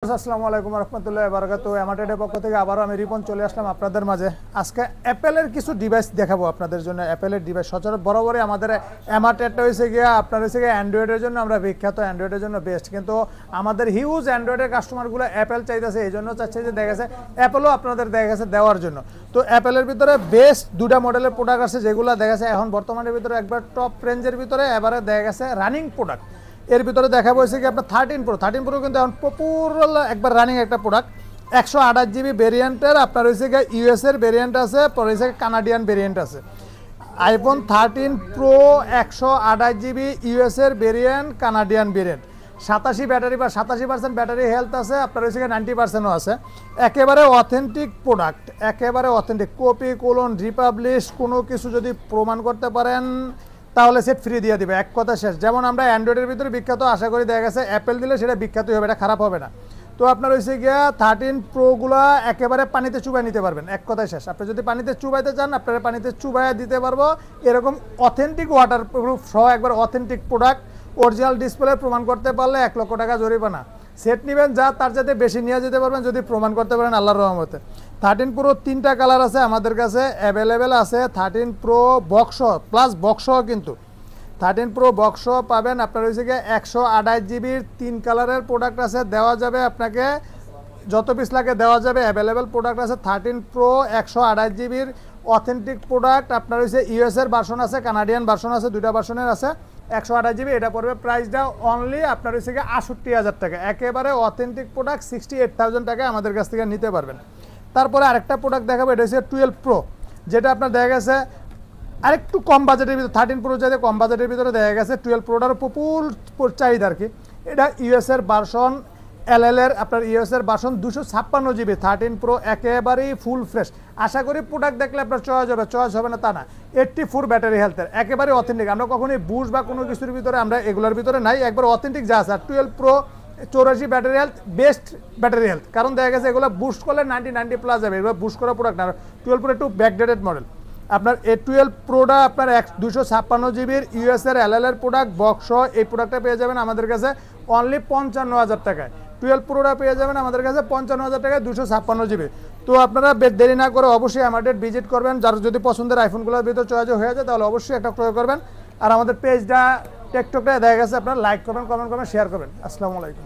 আসসালামু আলাইকুম রহমতুল্লাহি ওয়া বারাকাতুহু। এমাটেডের পক্ষ থেকে আবারও আমি রিপন চলে আসলাম আপনাদের মাঝে। আজকে অ্যাপেলের কিছু ডিভাইস দেখাবো আপনাদের জন্য। অ্যাপেলের ডিভাইস সচরাচর বরাবরই আমাদের এমাটেডটা হয়েছে গিয়া আপনার হয়েছে গিয়ে অ্যান্ড্রয়েডের জন্য আমরা বিখ্যাত, অ্যান্ড্রয়েডের জন্য বেস্ট। কিন্তু আমাদের হিউজ অ্যান্ড্রয়েডের কাস্টমারগুলো অ্যাপেল চাইতেছে, এই জন্য চাচ্ছে যে দেখা গেছে অ্যাপেলও আপনাদের দেখা গেছে দেওয়ার জন্য। তো অ্যাপেলের ভিতরে বেস্ট দুটা মডেলের প্রোডাক্ট আছে, যেগুলো দেখা গেছে এখন বর্তমানের ভিতরে একবার টপ রেঞ্জের ভিতরে এবারে দেখা গেছে রানিং প্রোডাক্ট। এর ভিতরে দেখা বলছে কি আপনার 13 প্রো কিন্তু এখন পপুলার একবার রানিং একটা প্রোডাক্ট। 128 GB ভেরিয়েন্টের আপনার হয়েছে গিয়ে ইউএসের ভেরিয়েন্ট আছে, পরে হয়েছে কানাডিয়ান ভেরিয়েন্ট আছে। আইফোন 13 প্রো 128 GB ইউএসের ভেরিয়েন্ট, কানাডিয়ান ভেরিয়েন্ট, 87 ব্যাটারি বা 87% ব্যাটারি হেলথ আছে, আপনার হয়েছে 90%ও আছে। একেবারে অথেন্টিক প্রোডাক্ট, একেবারে অথেন্টিক, কপি কোলন রিপাবলিশ কোনো কিছু যদি প্রমাণ করতে পারেন তাহলে সেট ফ্রি দিয়ে দিবে, এক কথা শেষ। যেমন আমরা অ্যান্ড্রয়েডের ভিতরে বিখ্যাত, আশা করি দেখা গেছে অ্যাপেল দিলে সেটা বিখ্যাতই হবে, এটা খারাপ হবে না। তো আপনার হয়েছে গিয়া 13 প্রোগুলা একেবারে পানিতে চুবাই নিতে পারবেন, এক কথায় শেষ। আপনি যদি পানিতে চুবাইতে চান আপনারা পানিতে চুবাইয়া দিতে পারবো, এরকম অথেন্টিক ওয়াটার প্রুফ সহ একবার অথেন্টিক প্রোডাক্ট। অরিজিনাল ডিসপ্লে প্রমাণ করতে পারলে 1 লক্ষ টাকা জরিমানা। সেট নেবেন যা তার যাতে বেশি নিয়ে যেতে পারবেন যদি প্রমাণ করতে পারেন আল্লাহর রহমতে। 13 প্রো 3টা কালার আছে আমাদের কাছে অ্যাভেলেবেল আছে। 13 প্রো বক্স প্লাস বক্স কিন্তু 13 প্রো বক্স পাবেন আপনার হয়েছে গিয়ে 128 GB 3 কালারের প্রোডাক্ট আছে, দেওয়া যাবে আপনাকে যত পিস লাগে দেওয়া যাবে, অ্যাভেলেবেল প্রোডাক্ট আছে। 13 প্রো 128 GB অথেন্টিক প্রোডাক্ট আপনার হয়েছে ইউএসের ভার্সন আছে, কানাডিয়ান ভার্সন আছে, দুইটা ভার্সনের আছে। 128 GB এটা পড়বে প্রাইসটা অনলি আপনার হয়েছে গিয়ে 68,000 টাকা। একেবারে অথেন্টিক প্রোডাক্ট 68,000 টাকায় আমাদের কাছ থেকে নিতে পারবেন। তারপরে আরেকটা প্রোডাক্ট দেখাবো, এটা হচ্ছে 12 প্রো, যেটা আপনার দেখা গেছে আরেকটু কম বাজেটের ভিতরে। 13 প্রো চাইতে কম বাজেটের ভিতরে দেখা গেছে 12 প্রোটার পপুলার চাহিদা আর কি। এটা ইউএসের ভার্সন, এলএলের আপনার ইউএসের ভার্সন 256 GB 13 প্রো, একেবারেই ফুল ফ্রেশ। আশা করি প্রোডাক্ট দেখলে আপনার চয়েস হবে না তা না। 84 ব্যাটারি হেলথের, একেবারে অথেন্টিক। আমরা কখনোই বুশ বা কোনো কিছুর ভিতরে আমরা এগুলোর ভিতরে নাই, একবার অথেন্টিক যা আছে। আর 12 pro 84 battery health, best battery health, কারণ দেখা গেছে এগুলো বুস্ট করলে 90 প্লাস যাবে, এগুলো বুস্ট করা প্রোডাক্ট না। 12 প্রো একটু ব্যাকডেটেড মডেল। আপনার A12 প্রোটা আপনার 256 GB ইউএসের এলএলের প্রোডাক্ট বক্স, এই প্রোডাক্টটা পেয়ে যাবেন আমাদের কাছে অনলি 55,000 টাকায়। 12 প্রোটা পেয়ে যাবেন আমাদের কাছে 55,000 টাকায় 256 GB। তো আপনারা দেরি না করে অবশ্যই আমাদের ভিজিট করবেন। যার যদি পছন্দের আইফোনগুলোর ভিতরে চয়েস হয়ে যায় তাহলে অবশ্যই একটা ক্রয় করবেন। আর আমাদের পেজটা টিকটকটা দেখা গেছে আপনারা লাইক করবেন, কমেন্ট করবেন, শেয়ার করবেন। আসসালামু আলাইকুম।